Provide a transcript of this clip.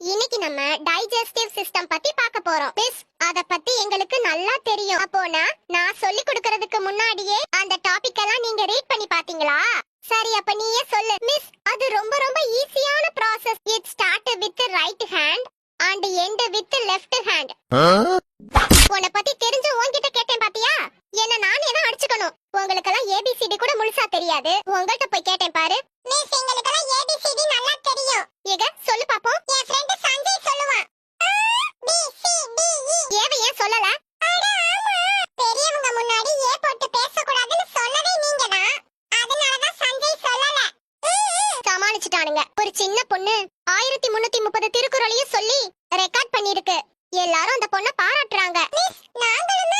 இன்னைக்கு நம்ம digestive system பத்தி பார்க்க போறோம். மிஸ், அத பத்தி எங்களுக்கு நல்லா தெரியும். அப்போனா நான் சொல்லி கொடுக்கிறதுக்கு முன்னாடியே அந்த டாபிக் எல்லாம் நீங்க ரீட் பண்ணி பாத்தீங்களா? சரி, அப்ப நீயே சொல்லு. மிஸ், அது ரொம்ப ரொம்ப ஈஸியான process. It start with right hand and end with left hand. உன்னை பத்தி தெரிஞ்ச உன்கிட்ட கேட்டேன் பாத்தியா? என்ன நானே தான் அடிச்சுக்கணும். உங்களுக்கெல்லாம் ABCD கூட முழுசா தெரியாது. உங்கள்கிட்ட போய் கேட்டேன் பாரு. மிஸ், எங்களுக்கெல்லாம் ABCD நல்லா தெரியும். ஏக சொல்லு பாப்போம். என் ஃப்ரெண்ட் சஞ்சய் சொல்லுவான். ஏவை ஏன் சொல்லல? பெரியவங்க முன்னாடி ஏ போட்டு பேசக்கூடாதுன்னு சொன்னதே நீங்க தான். அதனால தான் சஞ்சய் சொல்லல. சமாளிச்சிட்டானுங்க. ஒரு சின்ன பொண்ணு 1330 திருக்குறளையும் சொல்லி ரெக்கார்ட் பண்ணிருக்கு. எல்லாரும் அந்த பொண்ண பாராட்டுறாங்க. மிஸ், நாங்களும்